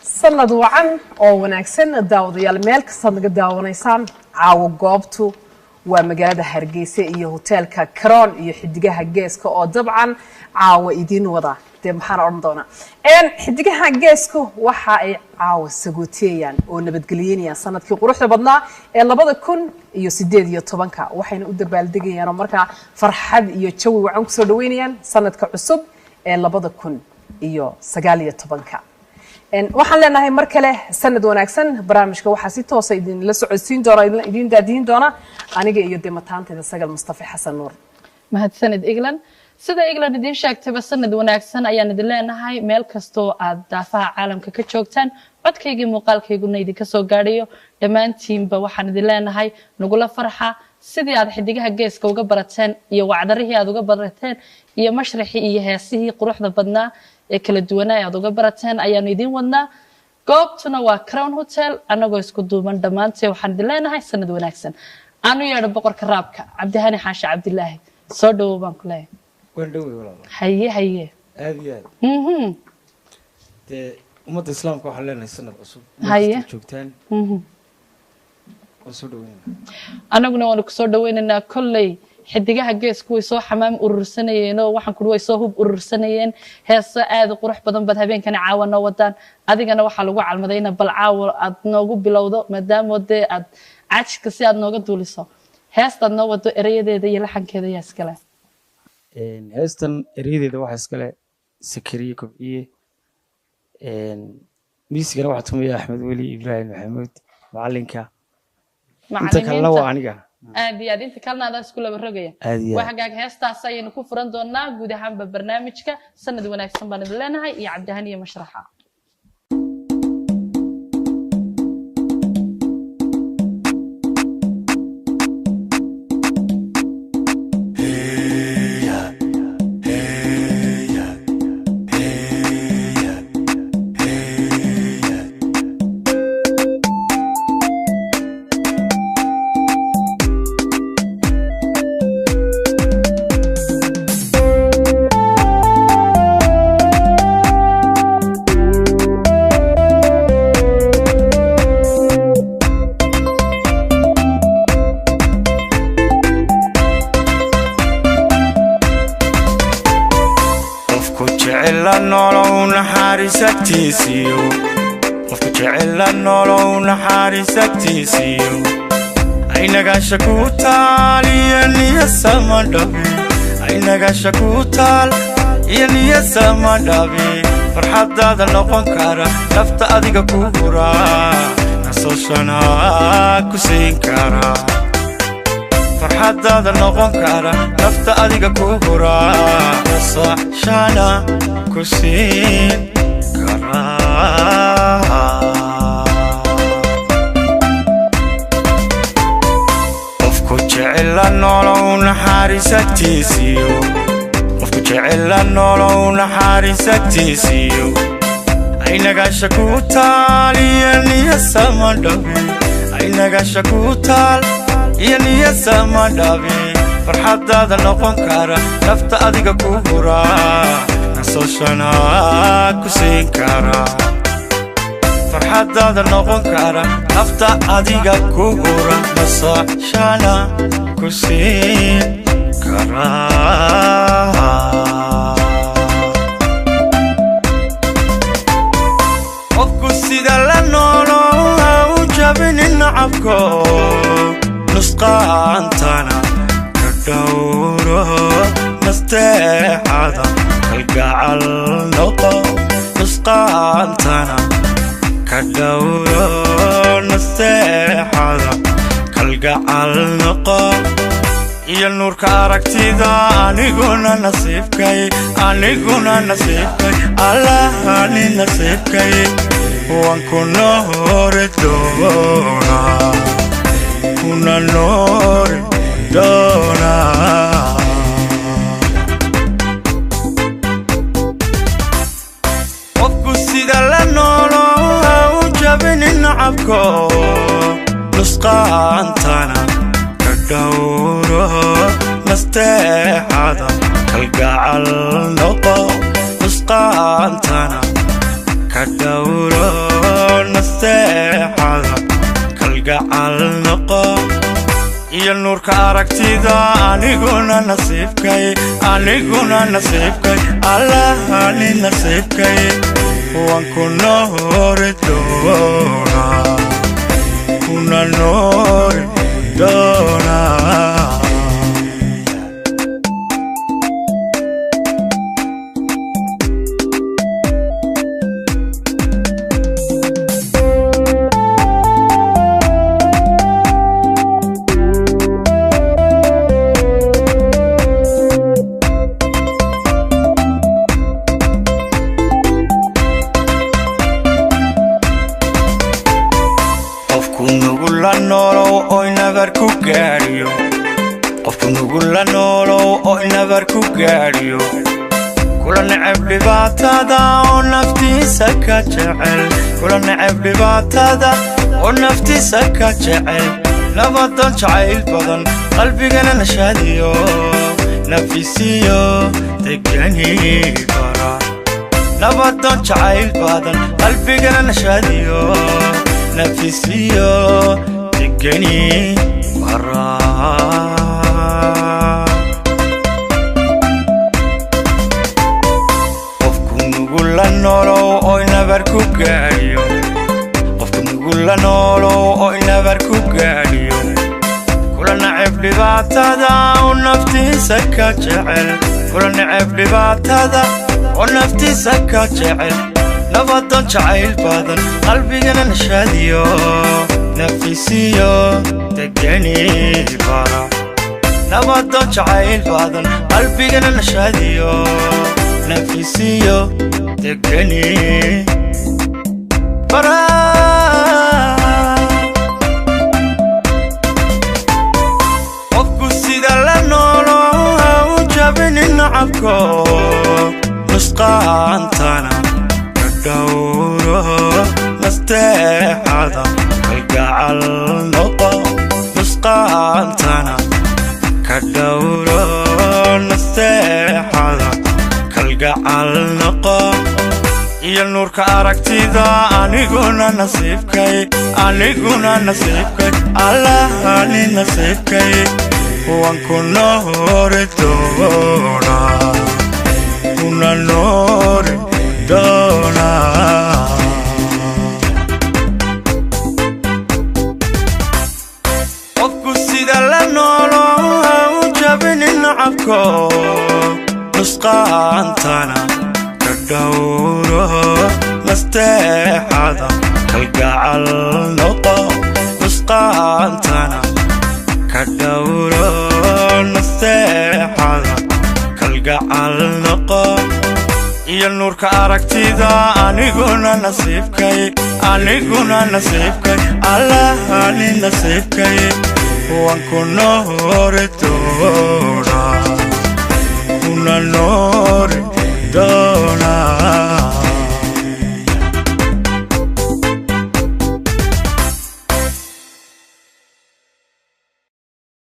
sanad wacan oo wanaagsan daawadayaal meel kasta naga daawanaysaan caawa goobtu waa magaalada Hargeysa iyo hotelka Crown iyo xidigaha geeska oo dabcan caawa idin wada maxaan oran doonaa xidigaha geeska waxa ay caawa sagootiyaan oo nabadgeliyeen sanadkii quruxda badnaa ee 2018 waxayna u dabaaldegayaan markaa farxad iyo jawi wacan ku soo dhaweynayaan sanadka cusub ee 2019 waxaan leenahay mar kale sanad wanaagsan barnaamijka waxa si toos ah idin la socodsiin doona idin daadiin doona aniga iyo demataanteeda Sagal Mustafa Xasan Nuur mahadsanid England sida England idin sheegtay sanad wanaagsan ayaan idin leenahay meel kasto aad daafaha caalamka ka joogtaan codkayga muuqaalkayguna idin ka soo gaadhayo dhamaantiinba waxaan idin leenahay nagula farxa sidii aad xidigaha geeska uga barateen iyo wacdarihii aad uga barateen iyo mashraxii iyo heesihii quruxda badnaa ee kala duwanaa aad uga barateen ayaan idin wadnaa goobtuna waa Crown Hotel anagoo isku duuban dhamaantii waxaan idin leenahay sanad wanaagsan aanu yeedho boqorka raabka Cabdihani Xaashi Cabdilaahi soo dhaw baan ku leeyahay wandhowi walaal haye aad de ummadda islaamka waxa leenahay sanad cusub joogtaan oo soo dhaweynaa anaguna waan ku soo dhaweynaynaa kolley xidigaha geesku way soo xamaam urursanayeen oo waxaan ku way soo hub urursanayeen heeso aad u qurux badan bad habeenkan caawana wadaan adigana waxa lagu calmadayna bal caawa aad noogu bilowdo maadaama aad caajka si aad nooga duuliso heestaad noo wado erayadeeda iyo laxankeeda yaa iskale heestan erayadeeda waxa iskale Sakariye Kobciye miisigana waxa tumaya Axmed Weli Ibrahim Maxamuud macalinka inta kale waa aniga aad iyo aad inta kalena isku laba rogaya waxa heestaas ayaynu ku furan doonaa guud ahaan barnaamijka sanad wanaagsan baan idin leenahay iyo Cabdihani iyo mashraxa qofka jecel nolowna xariisatiisiyo aynaga shakutaal iyo niyasama dhabi aynaga shakutaal iyo niyasama dhabi farxadaada noqon kara nafta adiga ku huraa nasoshana ku siin kara farxadaada noqon kara nafta adiga ku huraa nasoshana ku siin qofku jecel nolowna xariisatiisiyo qofku jecel nolowna xariisatiisiyo aynaga shakutaal iyo niyasama dhabi aynaga shakutaal iyo niyasama dhabi farxadaada noqon kara nafta adiga ku huraa nasoshana ku siin kara farxadaada noqon kara nafta adiga ku hura nasoshana ku siin kara qofku sida la noolaa u jabinin nacabko nusqaantana ka dhowro nasteexada kalgacal noqo nusqaantana ka dhowro nasteexada kalgacal noqo iyo nuurka aragtida aniguna nasiibkay allahani nasiibkay waan ku noori doonaa kuna noori doonaa nacabko nusqaantana ka dhowro nasteexada kalgacal noqo nusqaantana ka dhowro iyo nuurka aragtida aniguna nasiibkay allah ni nasiibkay waan ku noori doonaa kuna noori doonaa qofku nugula noolow oo nabar ku gaadhiyo kula neceb dhibaatada oo naftiisa ka jecel kula neceb dhibaatada oo naftiisa ka jecel nabadan jacayl badan qalbigana nashaadiyo nafisiyo degani bara nabadan jacayl badan qalbigana nashaadiyo nafisiyo degani bara qofku nugula noolow oo nabar ku gaadhiyo qofku nugula noolow oo nabar ku gaadhiyo kula neceb dhibaatada oo naftiisa ka jecel kula neceb dhibaatada oo naftiisa ka jecel nabadan jacayl badan qalbigana nashaadiyo nafisiyo degani bara nabadan jacayl badan qalbigana nashaadiyo nafisiyo degani bara qofku sida la noolo ha u jabinin nacabko nusqaantana ka dhowro nasteexada kalgacal noqo nusqaantana ka dhowro nasteexada kalgacal noqo iyo nuurka aragtida aniguna nasiibkay allah ni nasiibkay waan ku noori doonaa kuna noori doonaa qofku sida la noolo ha u jabinin nacabko nusqaantana ka dhowro nasteexada kalgacal noqo nusqaantana ka dhowro nasteexada kalgacal noqo iyo nuurka aragtida aniguna nasiibkay allah ni nasiibkay waan ku noori doonaa kuna noori